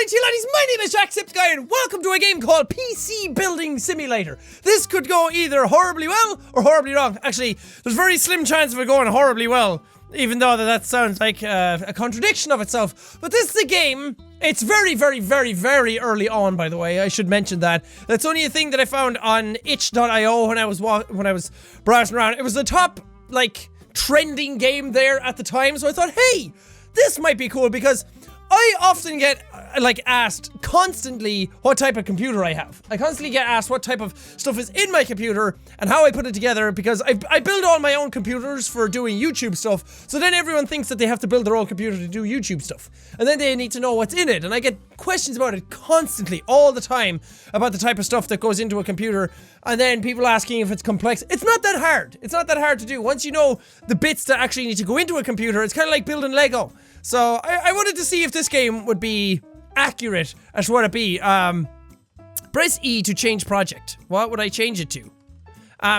Alright, laddies, my name is Jacksepticeye and welcome to a game called PC Building Simulator. This could go either horribly well or horribly wrong. Actually, there's very slim chance of it going horribly well, even though that sounds like a contradiction of itself. But this is a game. It's very early on, by the way. I should mention that. That's only a thing that I found on itch.io when I was browsing around. It was the top, like, trending game there at the time, so I thought, hey, this might be cool because I often get, like, asked constantly what type of computer I have. I constantly get asked what type of stuff is in my computer and how I put it together because I build all my own computers for doing YouTube stuff, so then everyone thinks that they have to build their own computer to do YouTube stuff. And then they need to know what's in it, and I get questions about it constantly, all the time, about the type of stuff that goes into a computer, and then people asking if it's complex. It's not that hard. It's not that hard to do. Once you know the bits that actually need to go into a computer, it's kind of like building Lego. So, I wanted to see if this game would be accurate as what it be. Press E to change project. What would I change it to?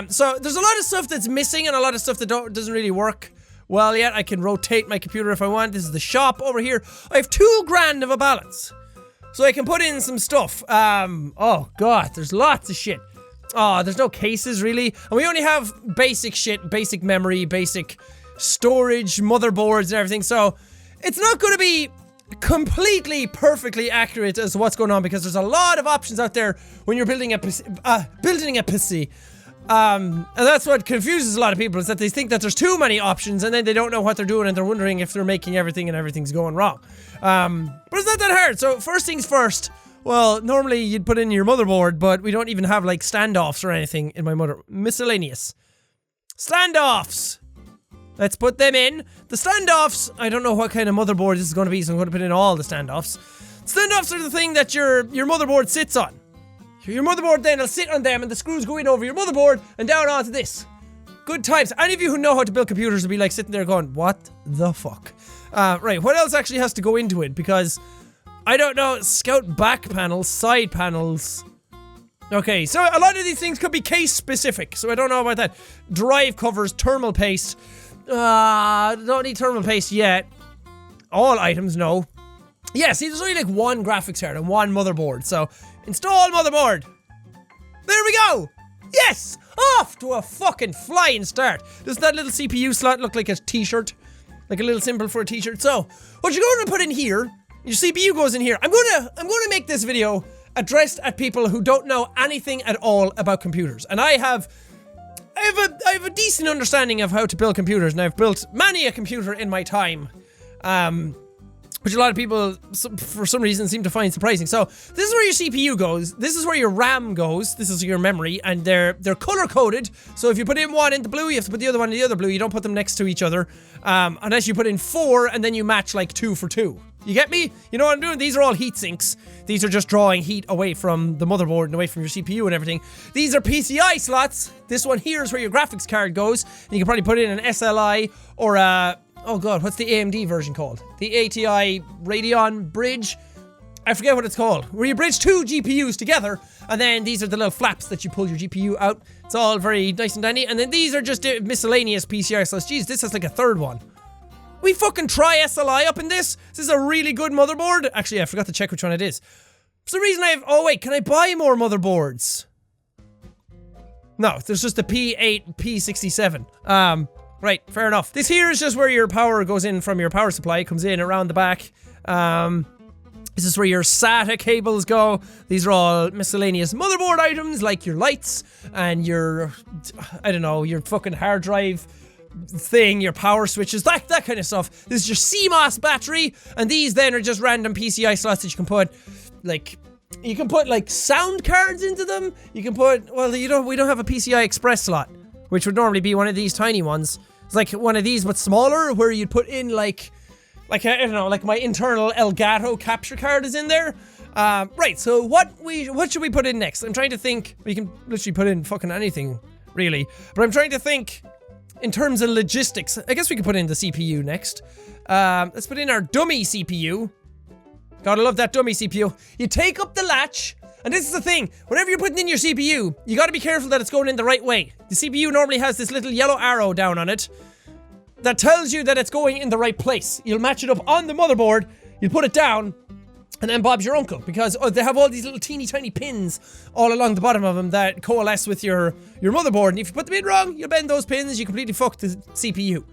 So, there's a lot of stuff that's missing and a lot of stuff that doesn't really work well yet. I can rotate my computer if I want. This is the shop over here. I have $2,000 of a balance. So, I can put in some stuff. Oh god, there's lots of shit. Oh, there's no cases really. And we only have basic shit, basic memory, basic storage, motherboards and everything. So, it's not going to be completely perfectly accurate as to what's going on because there's a lot of options out there when you're building a PC. And that's what confuses a lot of people, is that they think that there's too many options and then they don't know what they're doing and they're wondering if they're making everything and everything's going wrong. But it's not that hard. So first things first, well, normally you'd put in your motherboard, but we don't even have like standoffs or anything in my miscellaneous. Standoffs! Let's put them in. The standoffs, I don't know what kind of motherboard this is going to be, so I'm going to put in all the standoffs. Standoffs are the thing that your motherboard sits on. Your motherboard then will sit on them and the screws go in over your motherboard and down onto this. Good times. Any of you who know how to build computers will be like sitting there going, what the fuck? Right, what else actually has to go into it? Because, I don't know, scout back panels, side panels. Okay, so a lot of these things could be case specific, so I don't know about that. Drive covers, thermal paste. Don't need thermal paste yet. All items, no. Yeah, see, there's only like one graphics card and one motherboard, so install motherboard. There we go! Yes! Off to a fucking flying start. Does that little CPU slot look like a t-shirt? Like a little symbol for a t-shirt? So, what you're going to put in here, your CPU goes in here. I'm gonna make this video addressed at people who don't know anything at all about computers. And I have a decent understanding of how to build computers, and I've built many a computer in my time, which a lot of people, for some reason, seem to find surprising. So, this is where your CPU goes, this is where your RAM goes, this is your memory, and they're color-coded, so if you put in one in the blue, you have to put the other one in the other blue, you don't put them next to each other, unless you put in 4, and then you match, like, 2 for 2. You get me? You know what I'm doing? These are all heat sinks. These are just drawing heat away from the motherboard and away from your CPU and everything. These are PCI slots. This one here is where your graphics card goes. And you can probably put in an SLI or a... Oh god, what's the AMD version called? The ATI Radeon bridge? I forget what it's called. Where you bridge 2 GPUs together, and then these are the little flaps that you pull your GPU out. It's all very nice and dandy. And then these are just miscellaneous PCI slots. Jeez, this has like a third one. We fucking try SLI up in this. This is a really good motherboard. Actually, I forgot to check which one it is. For some reason I have... Oh wait, can I buy more motherboards? No, there's just a P8, P67. Right, fair enough. This here is just where your power goes in from your power supply. It comes in around the back. This is where your SATA cables go. These are all miscellaneous motherboard items, like your lights and your... I don't know, your fucking hard drive thing, your power switches, that kind of stuff. This is your CMOS battery, and these then are just random PCI slots that you can put, like, sound cards into them. You can put, well, we don't have a PCI Express slot, which would normally be one of these tiny ones. It's like one of these but smaller, where you'd put in like I don't know, like my internal Elgato capture card is in there. Right, so what should we put in next? I'm trying to think. We can literally put in fucking anything, really, but I'm trying to think in terms of logistics. I guess we could put in the CPU next. Let's put in our dummy CPU. Gotta love that dummy CPU. You take up the latch, and this is the thing. Whenever you're putting in your CPU, you gotta be careful that it's going in the right way. The CPU normally has this little yellow arrow down on it that tells you that it's going in the right place. You'll match it up on the motherboard, you'll put it down, And then Bob's your uncle, because they have all these little teeny tiny pins all along the bottom of them that coalesce with your motherboard. And if you put them in wrong, you'll bend those pins, you completely fuck the CPU.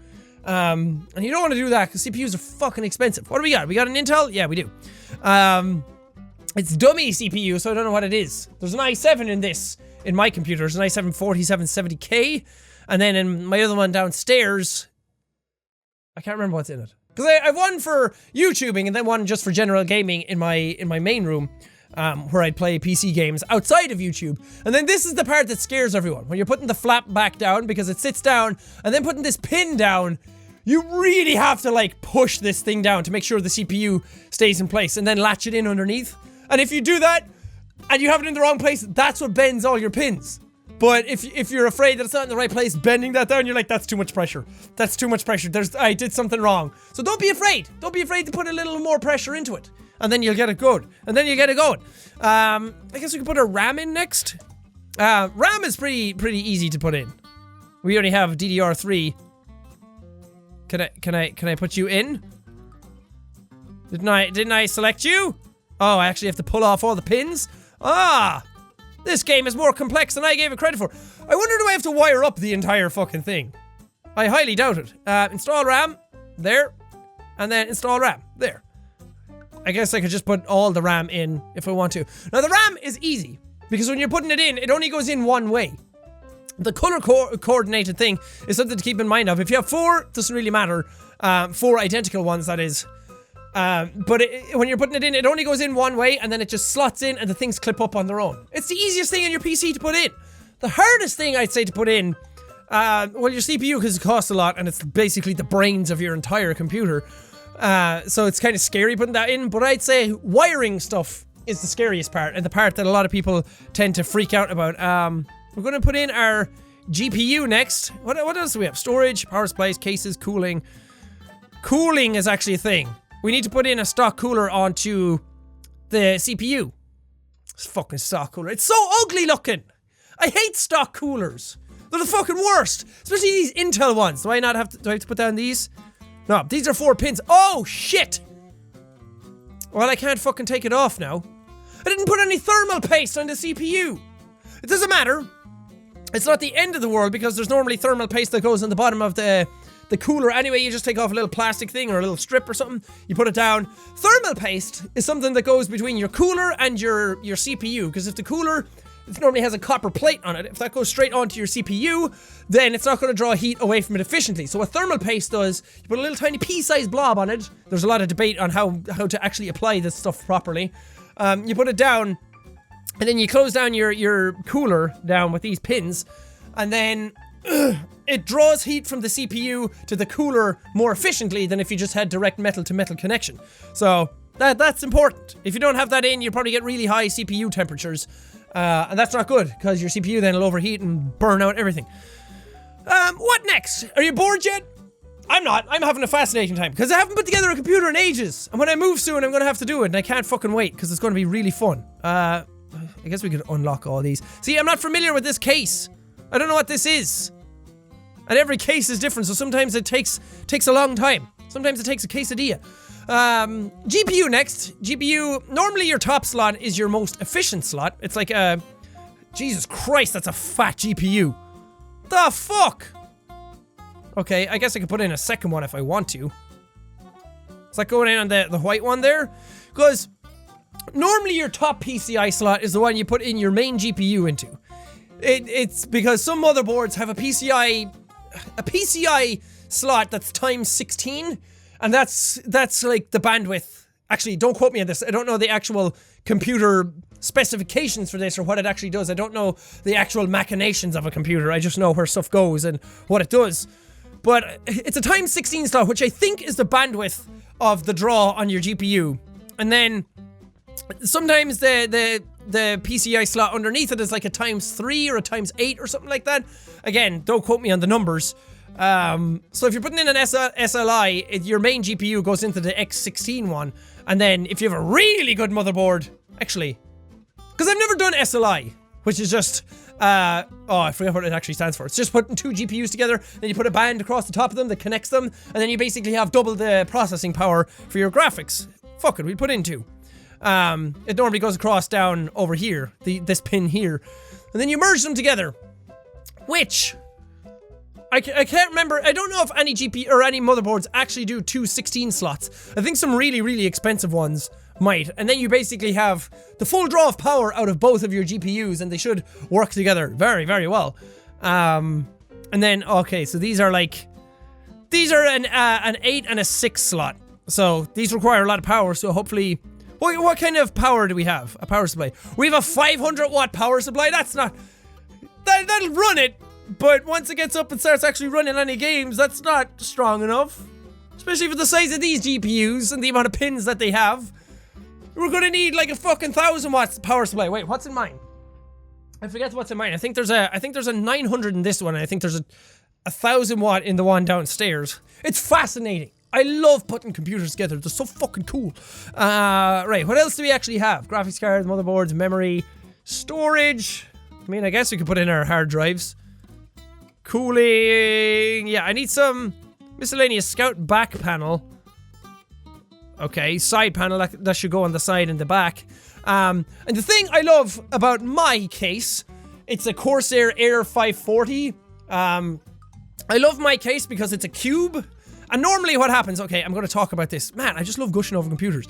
And you don't want to do that because CPUs are fucking expensive. What do we got? We got an Intel? Yeah, we do. It's dummy CPU, so I don't know what it is. There's an i7 in this, in my computer. There's an i7 4770K. And then in my other one downstairs, I can't remember what's in it. Because I have one for YouTubing and then one just for general gaming in my main room, where I'd play PC games outside of YouTube. And then this is the part that scares everyone. When you're putting the flap back down because it sits down and then putting this pin down, you really have to like push this thing down to make sure the CPU stays in place and then latch it in underneath. And if you do that and you have it in the wrong place, that's what bends all your pins. But if you're afraid that it's not in the right place, bending that down, you're like, that's too much pressure. That's too much pressure. I did something wrong. So don't be afraid. Don't be afraid to put a little more pressure into it. And then you'll get it good. And then you get it going. I guess we can put a RAM in next. RAM is pretty easy to put in. We only have DDR3. Can I put you in? Didn't I select you? Oh, I actually have to pull off all the pins? Ah! This game is more complex than I gave it credit for. I wonder, do I have to wire up the entire fucking thing? I highly doubt it. Install RAM. There. And then install RAM. There. I guess I could just put all the RAM in if I want to. Now, the RAM is easy. Because when you're putting it in, it only goes in one way. The color coordinated thing is something to keep in mind of. If you have 4, it doesn't really matter. 4 identical ones, that is. But when you're putting it in, it only goes in one way and then it just slots in and the things clip up on their own. It's the easiest thing in your PC to put in. The hardest thing I'd say to put in, well, your CPU, because it costs a lot and it's basically the brains of your entire computer. So it's kind of scary putting that in, but I'd say wiring stuff is the scariest part and the part that a lot of people tend to freak out about. We're going to put in our GPU next. What else do we have? Storage, power supplies, cases, cooling. Cooling is actually a thing. We need to put in a stock cooler onto the CPU. It's fucking stock cooler. It's so ugly looking. I hate stock coolers. They're the fucking worst. Especially these Intel ones. Do I have to put down these? No, these are 4 pins. Oh, shit. Well, I can't fucking take it off now. I didn't put any thermal paste on the CPU. It doesn't matter. It's not the end of the world because there's normally thermal paste that goes on the bottom of the cooler. Anyway, you just take off a little plastic thing or a little strip or something. You put it down. Thermal paste is something that goes between your cooler and your CPU. Because if the cooler, it normally has a copper plate on it. If that goes straight onto your CPU, then it's not going to draw heat away from it efficiently. So what thermal paste does, you put a little tiny pea-sized blob on it. There's a lot of debate on how to actually apply this stuff properly. You put it down, and then you close down your cooler down with these pins, and then it draws heat from the CPU to the cooler more efficiently than if you just had direct metal to metal connection. So that's important. If you don't have that in, you probably get really high CPU temperatures, and that's not good because your CPU then will overheat and burn out everything. What next? Are you bored yet? I'm not. I'm having a fascinating time because I haven't put together a computer in ages, and when I move soon, I'm going to have to do it, and I can't fucking wait because it's going to be really fun. I guess we could unlock all these. See, I'm not familiar with this case. I don't know what this is. And every case is different, so sometimes it takes a long time. Sometimes it takes a quesadilla. GPU next. GPU, normally your top slot is your most efficient slot. It's like a... Jesus Christ, that's a fat GPU. The fuck? Okay, I guess I could put in a second one if I want to. Is that going in on the white one there? Because normally your top PCI slot is the one you put in your main GPU into. It's because some motherboards have a PCI slot that's times 16, and that's like the bandwidth. Actually, don't quote me on this. I don't know the actual computer specifications for this or what it actually does. I don't know the actual machinations of a computer. I just know where stuff goes and what it does. But it's a times 16 slot, which I think is the bandwidth of the draw on your GPU. And then sometimes the PCI slot underneath it is like a times 3 or a times 8 or something like that. Again, don't quote me on the numbers. So if you're putting in an SLI, your main GPU goes into the X16 one. And then if you have a really good motherboard, actually, because I've never done SLI, which is just, oh, I forgot what it actually stands for. It's just putting 2 GPUs together, then you put a band across the top of them that connects them, and then you basically have double the processing power for your graphics. Fuck it, we put in 2. It normally goes across down over here, this pin here. And then you merge them together, which I can't remember. I don't know if any GPU or any motherboards actually do two 16 slots. I think some really, really expensive ones might. And then you basically have the full draw of power out of both of your GPUs, and they should work together very, very well. And then, okay, so these are like, these are an 8 and a 6 slot. So these require a lot of power, so hopefully, what kind of power do we have? A power supply. We have a 500 watt power supply. That's not, that'll run it, but once it gets up and starts actually running any games, that's not strong enough. Especially for the size of these GPUs and the amount of pins that they have. We're gonna need like a fucking 1000 watts power supply. Wait, what's in mine? I forget what's in mine. I think there's a 900 in this one, and I think there's a 1000 watt in the one downstairs. It's fascinating. I love putting computers together. They're so fucking cool. Right, what else do we actually have? Graphics cards, motherboards, memory, storage. I mean, I guess we could put in our hard drives. Cooling. Yeah, I need some miscellaneous scout back panel. Okay, side panel, that should go on the side and the back. And the thing I love about my case, it's a Corsair Air 540. I love my case because it's a cube. And normally what happens, okay, I'm going to talk about this. Man, I just love gushing over computers.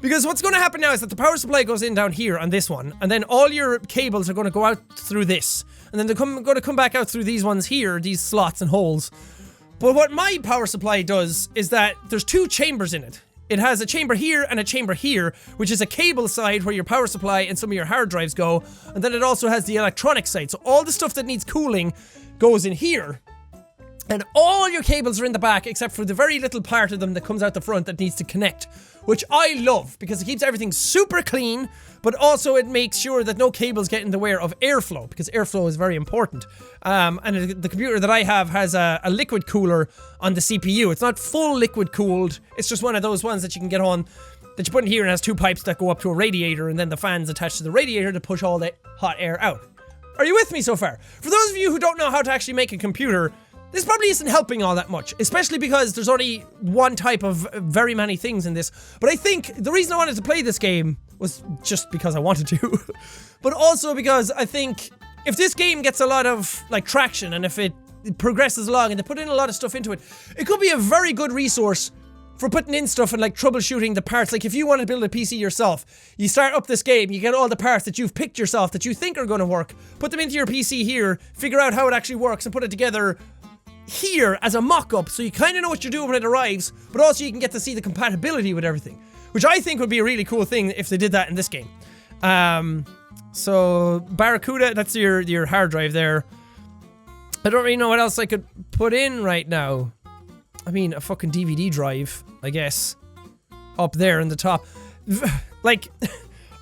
Because what's going to happen now is that the power supply goes in down here on this one. And then all your cables are going to go out through this. And then they're going to come back out through these ones here, these slots and holes. But what my power supply does is that there's two chambers in it. It has a chamber here and a chamber here, which is a cable side where your power supply and some of your hard drives go. And then it also has the electronic side. So all the stuff that needs cooling goes in here. And all your cables are in the back except for the very little part of them that comes out the front that needs to connect. Which I love because it keeps everything super clean, but also it makes sure that no cables get in the way of airflow, because airflow is very important. And the computer that I have has a liquid cooler on the CPU. It's not full liquid cooled, it's just one of those ones that you can get on, that you put in here and has two pipes that go up to a radiator, and then the fans attached to the radiator to push all the hot air out. Are you with me so far? For those of you who don't know how to actually make a computer, this probably isn't helping all that much, especially because there's only one type of very many things in this. But I think the reason I wanted to play this game was just because I wanted to. But also because I think if this game gets a lot of like traction and if it progresses along and they put in a lot of stuff into it, it could be a very good resource for putting in stuff and like troubleshooting the parts. Like if you want to build a PC yourself, you start up this game, you get all the parts that you've picked yourself that you think are going to work, put them into your PC here, figure out how it actually works and put it together here as a mock-up, so you kind of know what you're doing when it arrives, but also you can get to see the compatibility with everything, which I think would be a really cool thing if they did that in this game. So Barracuda, that's your hard drive there. I don't really know what else I could put in right now. I mean, a fucking DVD drive, I guess, up there in the top. Like,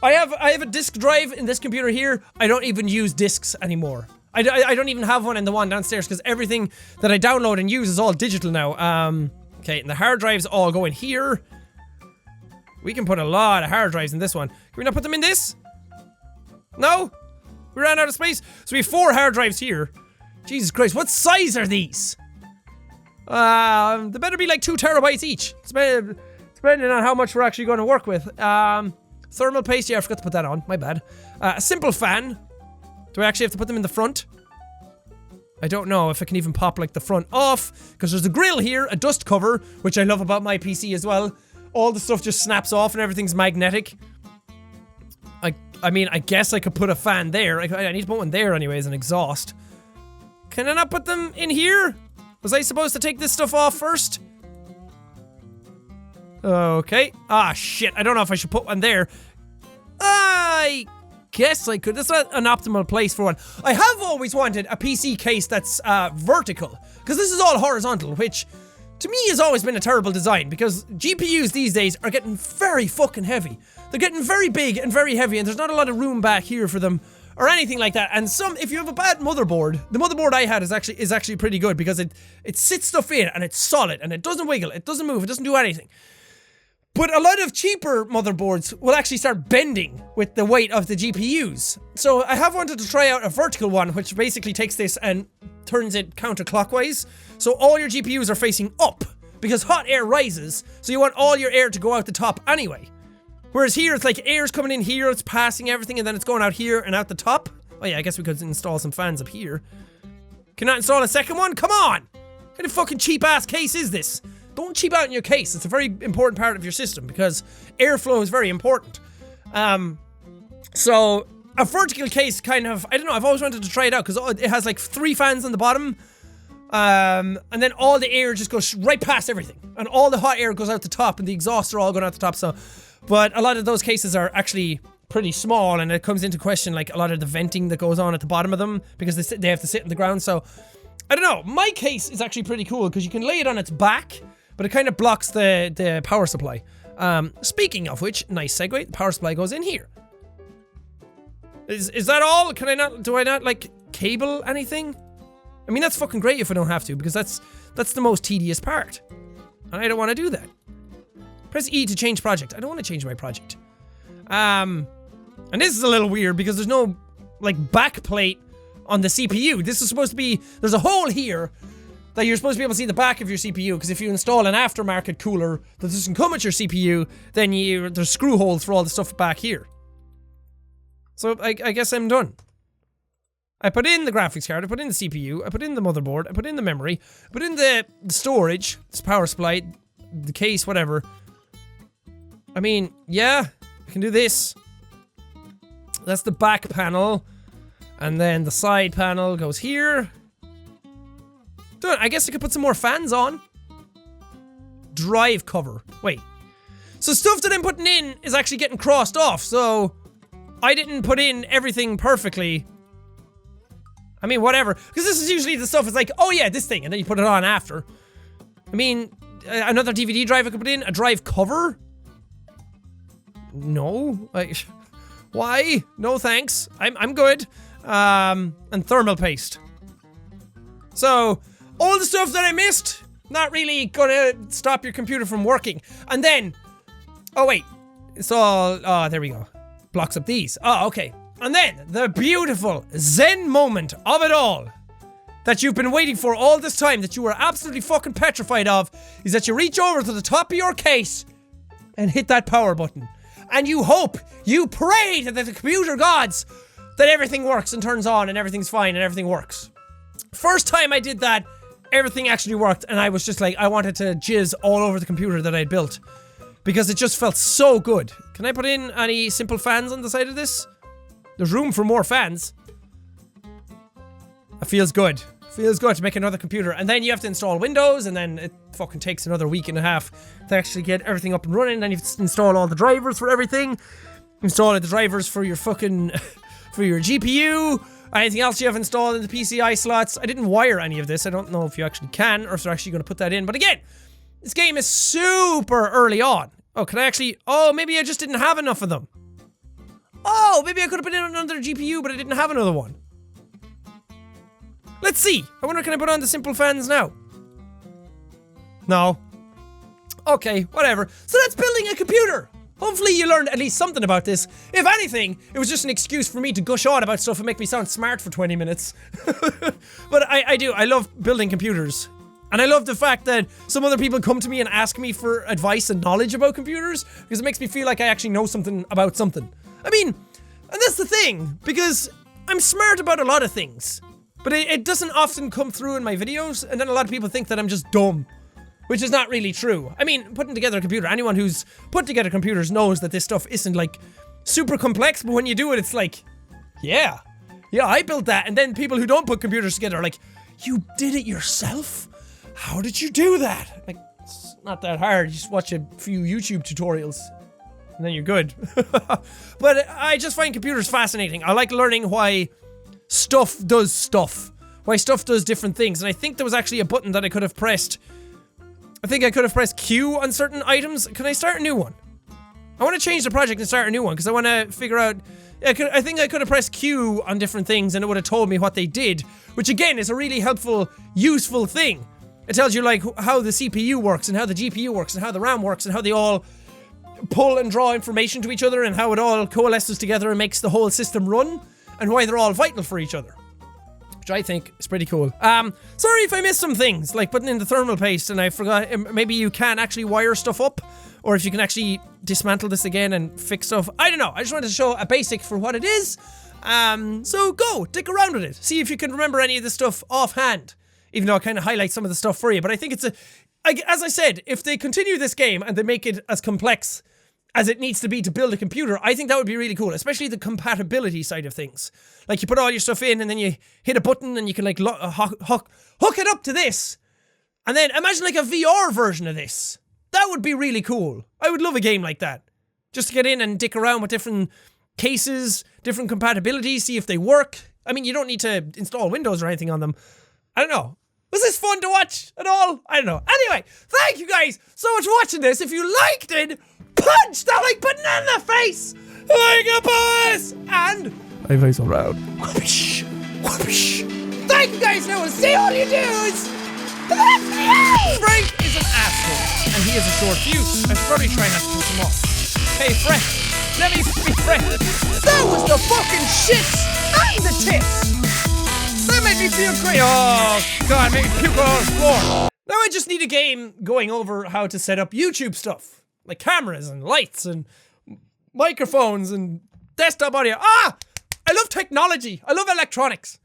I have a disk drive in this computer here. I don't even use disks anymore. I don't even have one in the one downstairs because everything that I download and use is all digital now. Okay, and the hard drives all go in here. We can put a lot of hard drives in this one. Can we not put them in this? No? We ran out of space? So we have 4 hard drives here. Jesus Christ, what size are these? They better be like 2 terabytes each. Depending on how much we're actually going to work with. Thermal paste, yeah, I forgot to put that on. My bad. A simple fan. Do I actually have to put them in the front? I don't know if I can even pop like the front off, because there's a grill here, a dust cover, which I love about my PC as well. All the stuff just snaps off and everything's magnetic. I mean, I guess I could put a fan there. I need to put one there anyways, an exhaust. Can I not put them in here? Was I supposed to take this stuff off first? Okay. Ah, shit. I don't know if I should put one there. I guess I could. That's not an optimal place for one. I have always wanted a PC case that's vertical, because this is all horizontal, which to me has always been a terrible design, because GPUs these days are getting very fucking heavy. They're getting very big and very heavy, and there's not a lot of room back here for them or anything like that. And if you have a bad motherboard, the motherboard I had is actually pretty good, because it sits stuff in and it's solid and it doesn't wiggle, it doesn't move, it doesn't do anything. But a lot of cheaper motherboards will actually start bending with the weight of the GPUs. So I have wanted to try out a vertical one, which basically takes this and turns it counterclockwise. So all your GPUs are facing up, because hot air rises, so you want all your air to go out the top anyway. Whereas here, it's like air's coming in here, it's passing everything, and then it's going out here and out the top. Oh yeah, I guess we could install some fans up here. Can I install a second one? Come on! What kind of fucking cheap-ass case is this? Don't cheap out in your case. It's a very important part of your system, because airflow is very important. So, a vertical case kind of, I don't know, I've always wanted to try it out, because it has like 3 fans on the bottom, and then all the air just goes right past everything, and all the hot air goes out the top, and the exhausts are all going out the top, so, but a lot of those cases are actually pretty small, and it comes into question, like, a lot of the venting that goes on at the bottom of them, because they have to sit in the ground, so, I don't know, my case is actually pretty cool, because you can lay it on its back, but it kind of blocks the power supply. Speaking of which, nice segue, the power supply goes in here. Is that all? Can I not, do I not, like, cable anything? I mean, that's fucking great if I don't have to, because that's the most tedious part. And I don't want to do that. Press E to change project. I don't want to change my project. And this is a little weird, because there's no, like, back plate on the CPU. This is supposed to be, there's a hole here that you're supposed to be able to see the back of your CPU, because if you install an aftermarket cooler that doesn't come with your CPU, then there's screw holes for all the stuff back here. So, I guess I'm done. I put in the graphics card, I put in the CPU, I put in the motherboard, I put in the memory, I put in the storage, this power supply, the case, whatever. I mean, yeah, I can do this. That's the back panel. And then the side panel goes here. Dude, I guess I could put some more fans on. Drive cover. Wait. So stuff that I'm putting in is actually getting crossed off, so I didn't put in everything perfectly. I mean, whatever. Because this is usually the stuff, it's like, oh yeah, this thing, and then you put it on after. I mean, another DVD drive I could put in, a drive cover? No. Why? No thanks. I'm good. And thermal paste. So, all the stuff that I missed, not really gonna stop your computer from working. And then, oh wait, it's all, oh, there we go. Blocks up these. Oh, okay. And then, the beautiful zen moment of it all that you've been waiting for all this time, that you were absolutely fucking petrified of, is that you reach over to the top of your case and hit that power button. And you hope, you pray to the computer gods that everything works and turns on and everything's fine and everything works. First time I did that, everything actually worked, and I was just like, I wanted to jizz all over the computer that I'd built. Because it just felt so good. Can I put in any simple fans on the side of this? There's room for more fans. It feels good. Feels good to make another computer. And then you have to install Windows, and then it fucking takes another week and a half to actually get everything up and running. Then you have to install all the drivers for everything. Install the drivers for your fucking... for your GPU. Anything else you have installed in the PCI slots. I didn't wire any of this. I don't know if you actually can, or if they're actually going to put that in. But again, this game is super early on. Oh, can I actually... Oh, maybe I just didn't have enough of them. Oh, maybe I could have put in another GPU, but I didn't have another one. Let's see. I wonder, can I put on the simple fans now? No. Okay, whatever. So that's building a computer. Hopefully you learned at least something about this. If anything, it was just an excuse for me to gush on about stuff and make me sound smart for 20 minutes. But I do. I love building computers. And I love the fact that some other people come to me and ask me for advice and knowledge about computers, because it makes me feel like I actually know something about something. I mean, and that's the thing, because I'm smart about a lot of things, but it doesn't often come through in my videos, and then a lot of people think that I'm just dumb, which is not really true. I mean, putting together a computer, anyone who's put together computers knows that this stuff isn't like super complex, but when you do it, it's like, yeah, I built that. And then people who don't put computers together are like, you did it yourself? How did you do that? Like, it's not that hard. You just watch a few YouTube tutorials and then you're good. But I just find computers fascinating. I like learning why stuff does stuff. Why stuff does different things. And I think there was actually a button that I could have pressed. I think I could have pressed Q on certain items. Can I start a new one? I want to change the project and start a new one, because I want to figure out... I think I could have pressed Q on different things and it would have told me what they did, which again is a really helpful, useful thing. It tells you like how the CPU works and how the GPU works and how the RAM works and how they all pull and draw information to each other and how it all coalesces together and makes the whole system run, and why they're all vital for each other. Which I think is pretty cool. Sorry if I missed some things, like putting in the thermal paste and I forgot. Maybe you can actually wire stuff up, or if you can actually dismantle this again and fix stuff. I don't know. I just wanted to show a basic for what it is. So go, dick around with it. See if you can remember any of the stuff offhand. Even though I kind of highlight some of the stuff for you. But I think it's as I said, if they continue this game and they make it as complex as it needs to be to build a computer, I think that would be really cool. Especially the compatibility side of things. Like you put all your stuff in and then you hit a button and you can like hook it up to this. And then imagine like a VR version of this. That would be really cool. I would love a game like that. Just to get in and dick around with different cases, different compatibilities, see if they work. I mean, you don't need to install Windows or anything on them. I don't know. Was this fun to watch at all? I don't know. Anyway, thank you guys so much for watching this. If you liked it, punch that like button in the face like a boss. And I face all round. Whoosh, whoosh. Thank you guys. Now we'll see all you dudes. Frank is an asshole, and he has a short fuse. I should probably try not to piss him off. Hey, Frank, let me be Frank. That was the fucking shits and the tits. That made me feel great. Oh, God, made me puke all on the floor. Now I just need a game going over how to set up YouTube stuff. Like cameras and lights and microphones and desktop audio. I love technology. I love electronics.